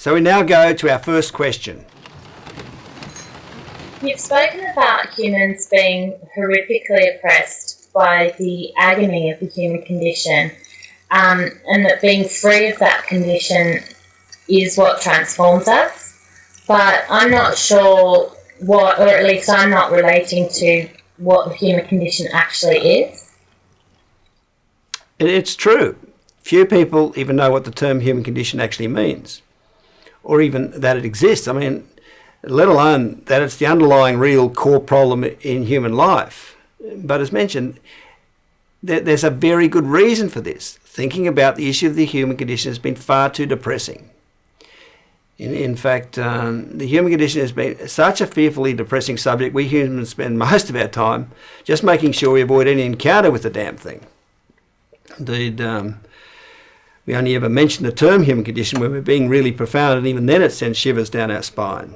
So we now go to our first question. You've spoken about humans being horrifically oppressed by the agony of the human condition, and that being free of that condition is what transforms us. But I'm not sure what, or at least I'm not relating to what the human condition actually is. It's true. Few people even know what the term human condition actually means, or even that it exists. I mean, let alone that it's the underlying real core problem in human life. But as mentioned, there's a very good reason for this. Thinking about the issue of the human condition has been far too depressing. In fact, the human condition has been such a fearfully depressing subject, we humans spend most of our time just making sure we avoid any encounter with the damn thing. Indeed, we only ever mention the term human condition when we're being really profound, and even then it sends shivers down our spine.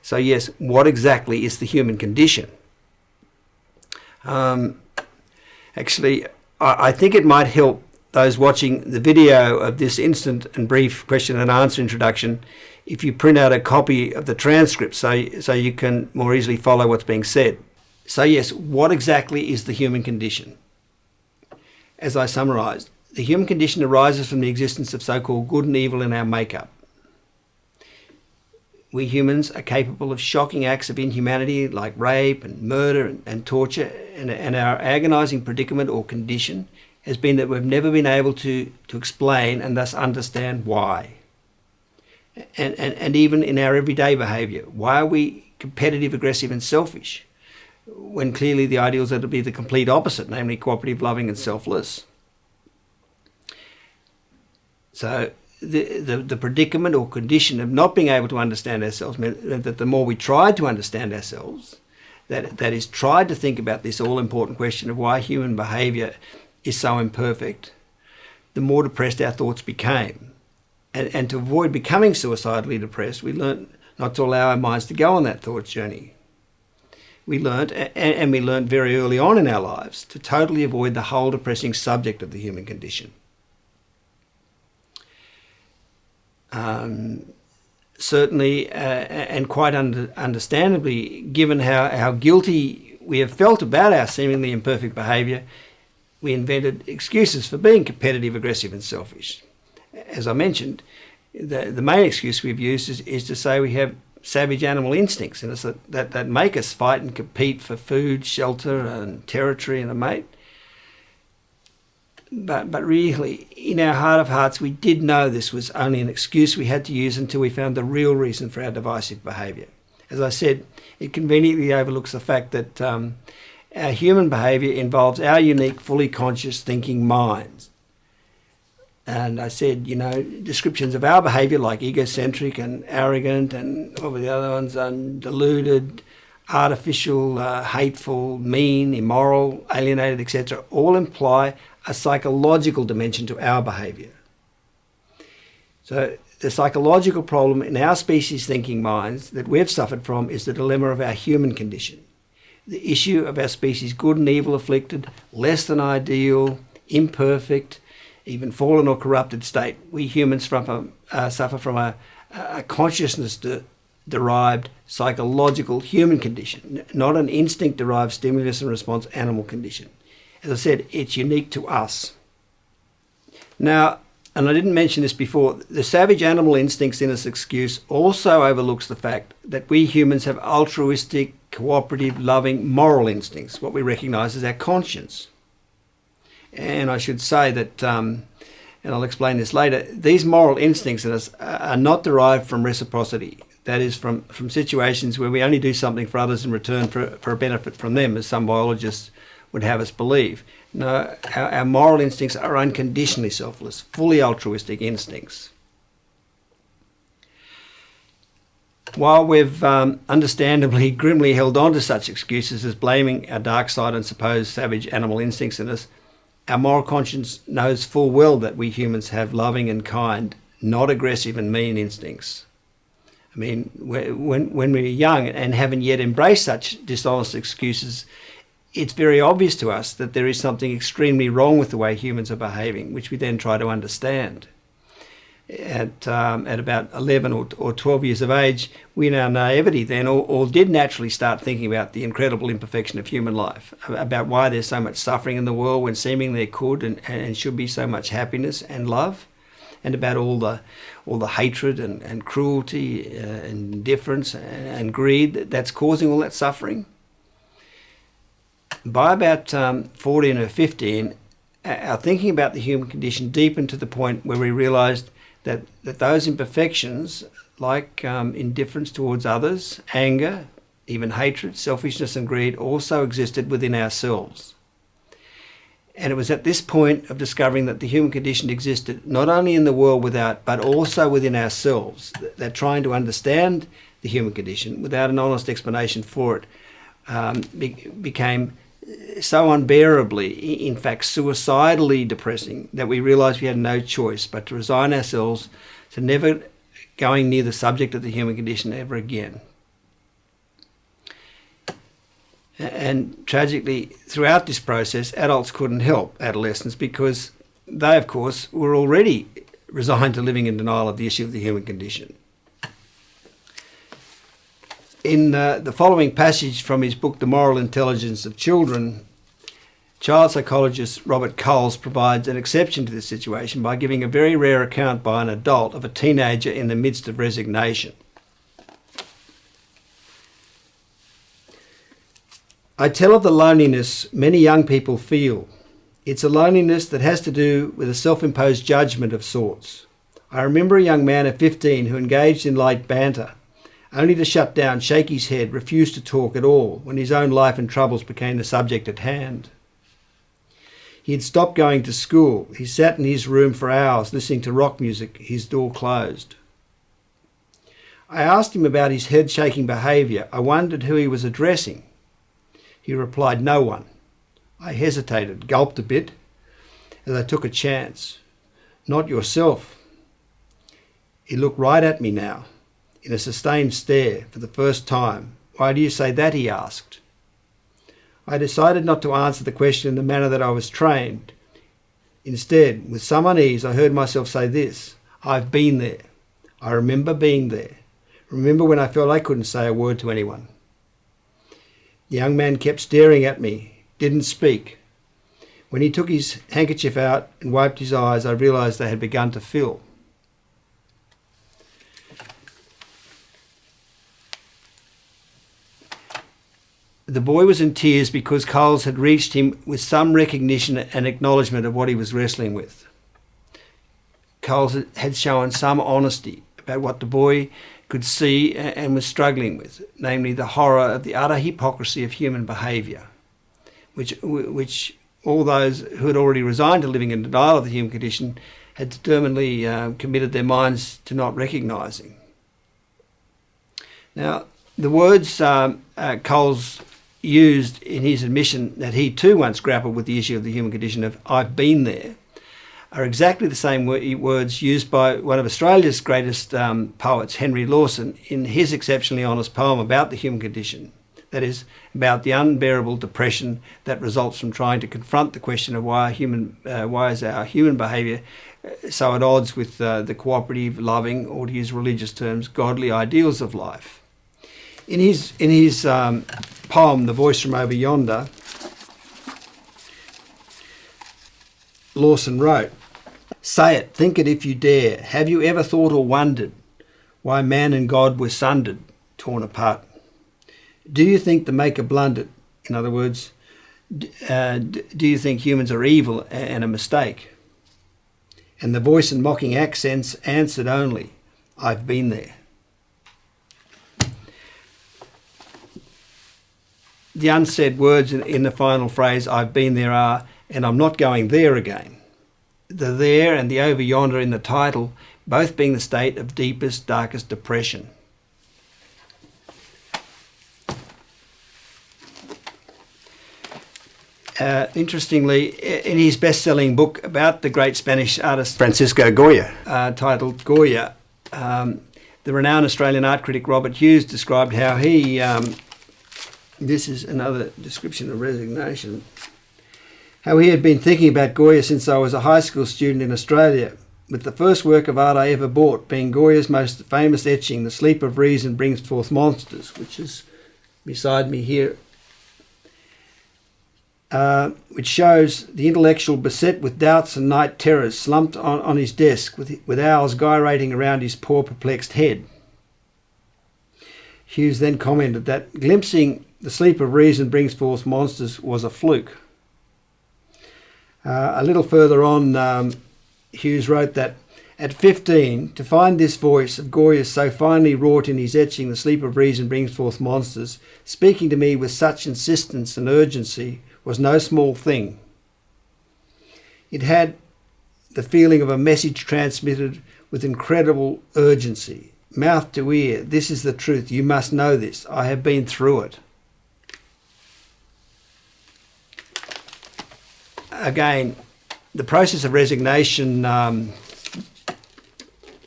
So yes, what exactly is the human condition? Actually, I think it might help those watching the video of this instant and brief question and answer introduction if you print out a copy of the transcript so you can more easily follow what's being said. So yes, what exactly is the human condition? As I summarised, the human condition arises from the existence of so-called good and evil in our makeup. We humans are capable of shocking acts of inhumanity like rape and murder and torture, and our agonising predicament or condition has been that we've never been able to explain and thus understand why. And even in our everyday behaviour, why are we competitive, aggressive and selfish when clearly the ideals are to be the complete opposite, namely cooperative, loving and selfless? So the predicament or condition of not being able to understand ourselves meant that the more we tried to understand ourselves, that is, tried to think about this all-important question of why human behaviour is so imperfect, the more depressed our thoughts became. And to avoid becoming suicidally depressed, we learnt not to allow our minds to go on that thought journey. We learnt, and we learnt very early on in our lives, to totally avoid the whole depressing subject of the human condition. Certainly, and quite understandably, given how guilty we have felt about our seemingly imperfect behaviour, we invented excuses for being competitive, aggressive and selfish. As I mentioned, the main excuse we've used is to say we have savage animal instincts in us that make us fight and compete for food, shelter and territory and a mate. But really, in our heart of hearts, we did know this was only an excuse we had to use until we found the real reason for our divisive behaviour. As I said, it conveniently overlooks the fact that our human behaviour involves our unique, fully conscious thinking minds. And I said, descriptions of our behaviour like egocentric and arrogant and what were the other ones, deluded, artificial, hateful, mean, immoral, alienated, etc., all imply a psychological dimension to our behaviour. So the psychological problem in our species' thinking minds that we've suffered from is the dilemma of our human condition. The issue of our species' good and evil afflicted, less than ideal, imperfect, even fallen or corrupted state. We humans suffer from a consciousness-derived psychological human condition, not an instinct-derived stimulus and response animal condition. As I said, it's unique to us. Now, and I didn't mention this before, the savage animal instincts in us excuse also overlooks the fact that we humans have altruistic, cooperative, loving, moral instincts, what we recognise as our conscience. And I should say that, and I'll explain this later, these moral instincts in us are not derived from reciprocity. That is, from situations where we only do something for others in return for a benefit from them, as some biologists would have us believe. No, our moral instincts are unconditionally selfless, fully altruistic instincts. While we've understandably grimly held on to such excuses as blaming our dark side and supposed savage animal instincts in us, our moral conscience knows full well that we humans have loving and kind, not aggressive and mean instincts. I mean, when we're young and haven't yet embraced such dishonest excuses, it's very obvious to us that there is something extremely wrong with the way humans are behaving, which we then try to understand. at about 11 or 12 years of age, we in our naivety then all did naturally start thinking about the incredible imperfection of human life, about why there's so much suffering in the world when seemingly there could and should be so much happiness and love, and about all the hatred and cruelty and indifference and greed that's causing all that suffering. By about 14 or 15, our thinking about the human condition deepened to the point where we realised that those imperfections, like indifference towards others, anger, even hatred, selfishness and greed, also existed within ourselves. And it was at this point of discovering that the human condition existed not only in the world without, but also within ourselves, that trying to understand the human condition without an honest explanation for it became so unbearably, in fact suicidally depressing, that we realised we had no choice but to resign ourselves to never going near the subject of the human condition ever again. And tragically, throughout this process, adults couldn't help adolescents because they, of course, were already resigned to living in denial of the issue of the human condition. In the following passage from his book, The Moral Intelligence of Children, child psychologist Robert Coles provides an exception to this situation by giving a very rare account by an adult of a teenager in the midst of resignation. I tell of the loneliness many young people feel. It's a loneliness that has to do with a self-imposed judgment of sorts. I remember a young man of 15 who engaged in light banter, only to shut down, shake his head, refuse to talk at all when his own life and troubles became the subject at hand. He had stopped going to school. He sat in his room for hours listening to rock music, his door closed. I asked him about his head-shaking behaviour. I wondered who he was addressing. He replied, no one. I hesitated, gulped a bit, as I took a chance. Not yourself. He looked right at me now, in a sustained stare for the first time. Why do you say that? He asked. I decided not to answer the question in the manner that I was trained. Instead, with some unease, I heard myself say this: I've been there. I remember being there. Remember when I felt I couldn't say a word to anyone. The young man kept staring at me, didn't speak. When he took his handkerchief out and wiped his eyes, I realised they had begun to fill. The boy was in tears because Coles had reached him with some recognition and acknowledgement of what he was wrestling with. Coles had shown some honesty about what the boy could see and was struggling with, namely the horror of the utter hypocrisy of human behaviour, which all those who had already resigned to living in denial of the human condition had determinedly committed their minds to not recognising. Now, the words Coles used in his admission that he too once grappled with the issue of the human condition of "I've been there" are exactly the same words used by one of Australia's greatest poets, Henry Lawson, in his exceptionally honest poem about the human condition. That is, about the unbearable depression that results from trying to confront the question of why is our human behaviour so at odds with the cooperative, loving, or to use religious terms, godly ideals of life. In his poem, The Voice from Over Yonder, Lawson wrote, "Say it, think it if you dare. Have you ever thought or wondered why man and God were sundered, torn apart? Do you think the Maker blundered? In other words, do you think humans are evil and a mistake?" And the voice in mocking accents answered only, "I've been there." The unsaid words in the final phrase, "I've been there," are, "and I'm not going there again." The there and the over yonder in the title, both being the state of deepest, darkest depression. Interestingly, in his best-selling book about the great Spanish artist Francisco Goya, titled Goya, the renowned Australian art critic Robert Hughes described how he, this is another description of resignation, how he had been thinking about Goya since I was a high school student in Australia. with the first work of art I ever bought being Goya's most famous etching, The Sleep of Reason Brings Forth Monsters, which is beside me here, which shows the intellectual beset with doubts and night terrors slumped on his desk with owls gyrating around his poor perplexed head. Hughes then commented that glimpsing The Sleep of Reason Brings Forth Monsters was a fluke. A little further on, Hughes wrote that at 15, to find this voice of Goya's so finely wrought in his etching The Sleep of Reason Brings Forth Monsters, speaking to me with such insistence and urgency, was no small thing. It had the feeling of a message transmitted with incredible urgency. Mouth to ear, this is the truth, you must know this, I have been through it. Again, the process of resignation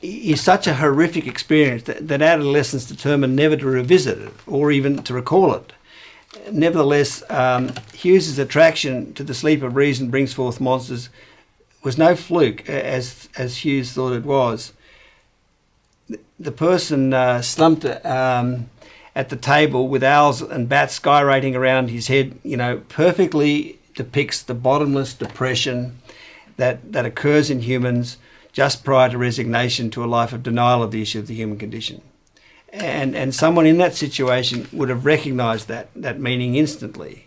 is such a horrific experience that adolescents determined never to revisit it or even to recall it. Nevertheless, Hughes's attraction to The Sleep of Reason Brings Forth Monsters was no fluke, as Hughes thought it was. The person slumped at the table with owls and bats gyrating around his head, perfectly depicts the bottomless depression that occurs in humans just prior to resignation to a life of denial of the issue of the human condition. And someone in that situation would have recognised that meaning instantly,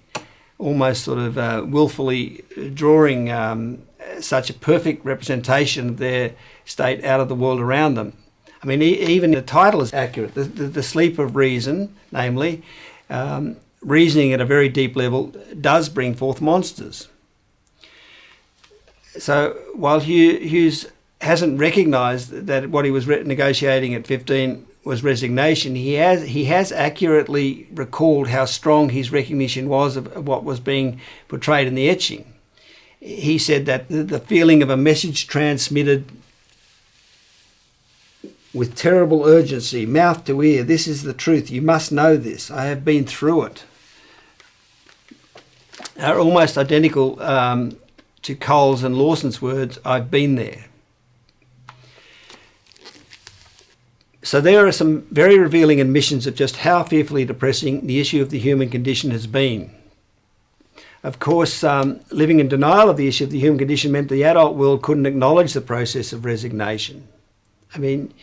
almost sort of willfully drawing such a perfect representation of their state out of the world around them. I mean, even the title is accurate. The sleep of reason, namely, reasoning at a very deep level, does bring forth monsters. So while Hughes hasn't recognised that what he was negotiating at 15 was resignation, he has accurately recalled how strong his recognition was of what was being portrayed in the etching. He said that the feeling of a message transmitted with terrible urgency, mouth to ear, this is the truth, you must know this, I have been through it, are almost identical to Cole's and Lawson's words, I've been there. So there are some very revealing admissions of just how fearfully depressing the issue of the human condition has been. Of course, living in denial of the issue of the human condition meant the adult world couldn't acknowledge the process of resignation. I mean,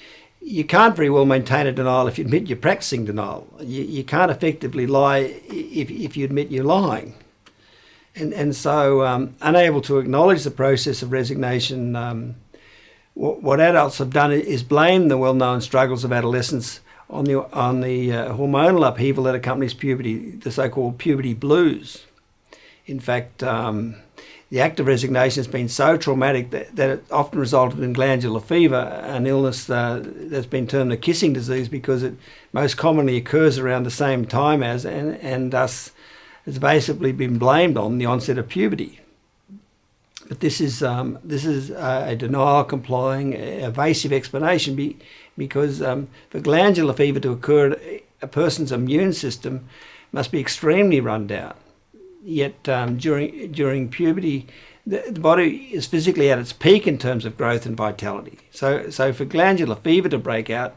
you can't very well maintain a denial if you admit you're practicing denial. You can't effectively lie if you admit you're lying. And so unable to acknowledge the process of resignation, what adults have done is blame the well-known struggles of adolescence on the hormonal upheaval that accompanies puberty, the so-called puberty blues. In fact, the act of resignation has been so traumatic that it often resulted in glandular fever, an illness that's been termed a kissing disease because it most commonly occurs around the same time as and thus has basically been blamed on the onset of puberty. But this is a denial-complying, evasive explanation because for glandular fever to occur, a person's immune system must be extremely run down. Yet during puberty, the body is physically at its peak in terms of growth and vitality. So for glandular fever to break out,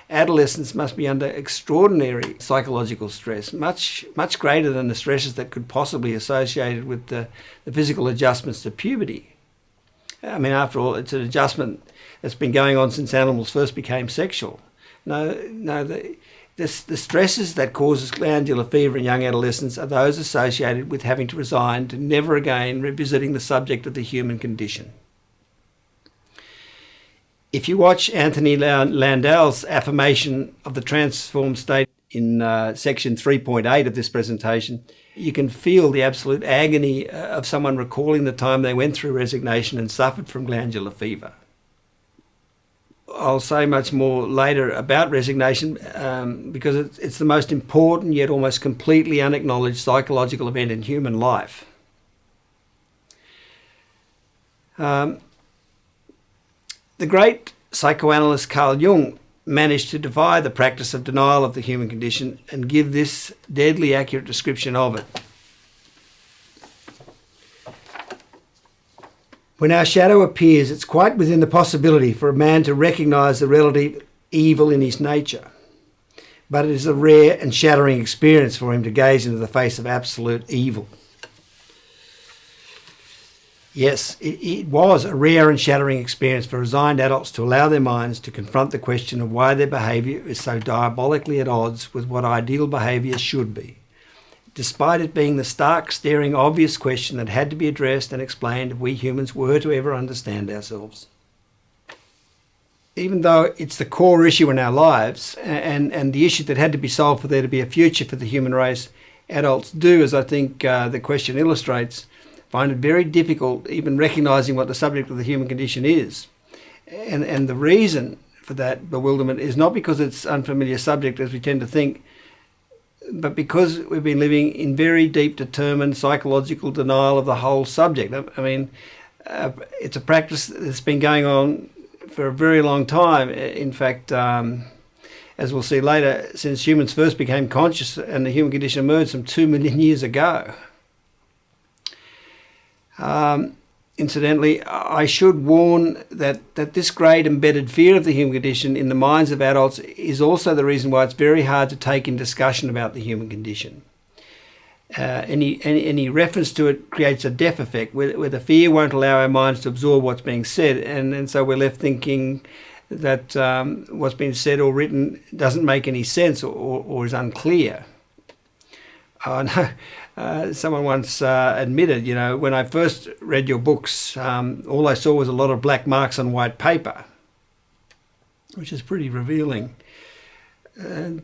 adolescents must be under extraordinary psychological stress, much greater than the stresses that could possibly be associated with the physical adjustments to puberty. I mean, after all, it's an adjustment that's been going on since animals first became sexual. The stresses that causes glandular fever in young adolescents are those associated with having to resign to never again revisiting the subject of the human condition. If you watch Anthony Landau's affirmation of the transformed state in section 3.8 of this presentation, you can feel the absolute agony of someone recalling the time they went through resignation and suffered from glandular fever. I'll say much more later about resignation because it's the most important yet almost completely unacknowledged psychological event in human life. The great psychoanalyst Carl Jung managed to defy the practice of denial of the human condition and give this deadly accurate description of it. When our shadow appears, it's quite within the possibility for a man to recognise the relative evil in his nature. But it is a rare and shattering experience for him to gaze into the face of absolute evil. Yes, it was a rare and shattering experience for resigned adults to allow their minds to confront the question of why their behaviour is so diabolically at odds with what ideal behaviour should be, despite it being the stark, staring, obvious question that had to be addressed and explained if we humans were to ever understand ourselves. Even though it's the core issue in our lives and the issue that had to be solved for there to be a future for the human race, adults do, as I think the question illustrates, find it very difficult even recognising what the subject of the human condition is. And the reason for that bewilderment is not because it's unfamiliar subject, as we tend to think, but because we've been living in very deep, determined psychological denial of the whole subject. I mean, it's a practice that's been going on for a very long time. In fact, as we'll see later, since humans first became conscious and the human condition emerged some 2 million years ago. Incidentally, I should warn that this great embedded fear of the human condition in the minds of adults is also the reason why it's very hard to take in discussion about the human condition. Any reference to it creates a deaf effect where the fear won't allow our minds to absorb what's being said, and so we're left thinking that what's been said or written doesn't make any sense or is unclear. Someone once admitted, when I first read your books, all I saw was a lot of black marks on white paper, which is pretty revealing.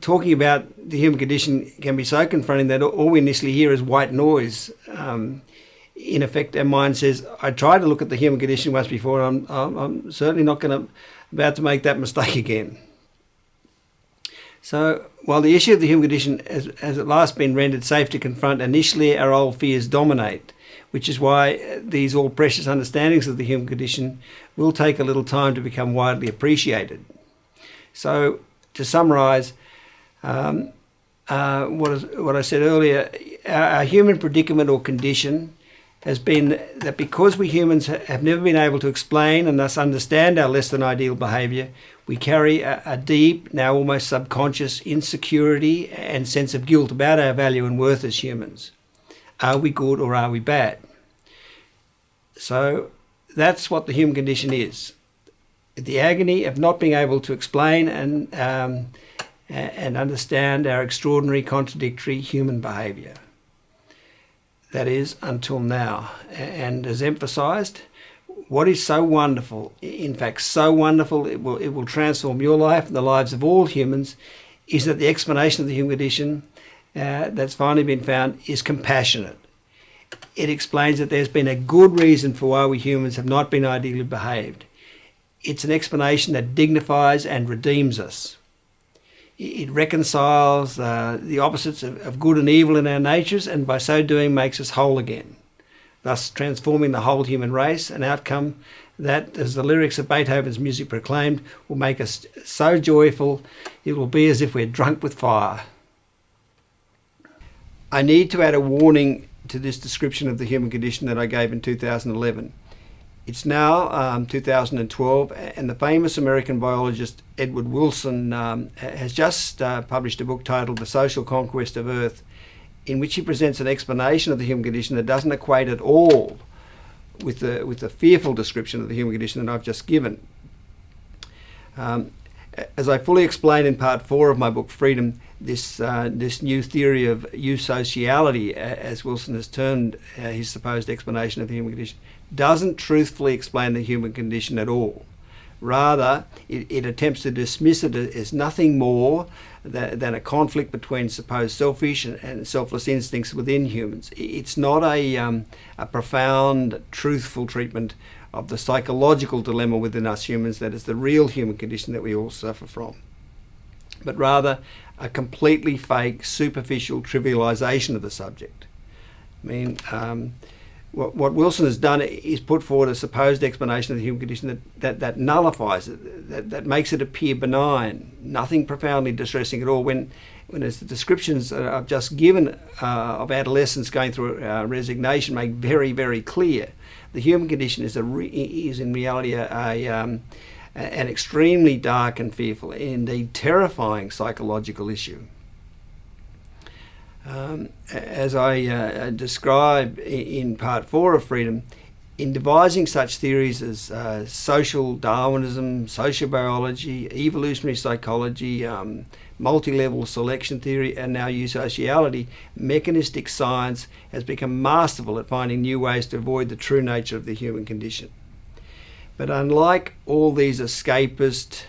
Talking about the human condition can be so confronting that all we initially hear is white noise. In effect, our mind says, I tried to look at the human condition once before, and I'm certainly not about to make that mistake again. So, while the issue of the human condition has at last been rendered safe to confront, initially our old fears dominate, which is why these all precious understandings of the human condition will take a little time to become widely appreciated. So, to summarise what I said earlier, our human predicament or condition has been that because we humans have never been able to explain and thus understand our less than ideal behaviour, we carry a deep, now almost subconscious insecurity and sense of guilt about our value and worth as humans. Are we good or are we bad? So that's what the human condition is. The agony of not being able to explain and understand our extraordinary, contradictory human behaviour. That is, until now. And as emphasised, what is so wonderful, in fact so wonderful, it will transform your life and the lives of all humans, is that the explanation of the human condition that's finally been found is compassionate. It explains that there's been a good reason for why we humans have not been ideally behaved. It's an explanation that dignifies and redeems us. It reconciles the opposites of good and evil in our natures, and by so doing makes us whole again, thus transforming the whole human race, an outcome that, as the lyrics of Beethoven's music proclaimed, will make us so joyful it will be as if we're drunk with fire. I need to add a warning to this description of the human condition that I gave in 2011. It's now 2012, and the famous American biologist Edward Wilson has just published a book titled The Social Conquest of Earth, in which he presents an explanation of the human condition that doesn't equate at all with the fearful description of the human condition that I've just given. As I fully explained in part 4 of my book Freedom, this new theory of eusociality, as Wilson has termed his supposed explanation of the human condition, doesn't truthfully explain the human condition at all. Rather, it attempts to dismiss it as nothing more than a conflict between supposed selfish and selfless instincts within humans. It's not a profound, truthful treatment of the psychological dilemma within us humans that is the real human condition that we all suffer from, but rather a completely fake, superficial trivialisation of the subject. I mean, what Wilson has done is put forward a supposed explanation of the human condition that nullifies it, that makes it appear benign, nothing profoundly distressing at all, when as the descriptions I've just given of adolescents going through resignation make very, very clear the human condition is in reality an extremely dark and fearful, indeed terrifying psychological issue. As I describe in part 4 of Freedom, in devising such theories as social Darwinism, sociobiology, evolutionary psychology, multi-level selection theory, and now eusociality, mechanistic science has become masterful at finding new ways to avoid the true nature of the human condition. But unlike all these escapist,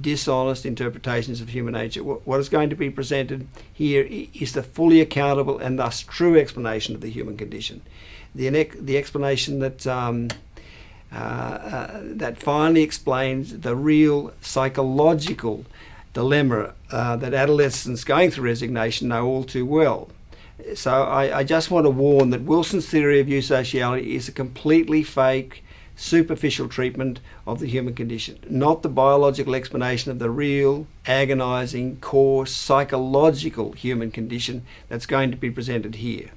dishonest interpretations of human nature, what is going to be presented here is the fully accountable and thus true explanation of the human condition. The explanation that that finally explains the real psychological dilemma that adolescents going through resignation know all too well. So I just want to warn that Wilson's theory of eusociality is a completely fake, superficial treatment of the human condition, not the biological explanation of the real, agonising, core, psychological human condition that's going to be presented here.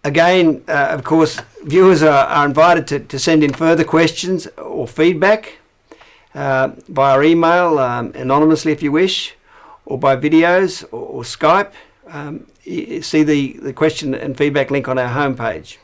Again, of course, viewers are invited to send in further questions or feedback via email, anonymously if you wish, or by videos or Skype. See the question and feedback link on our homepage.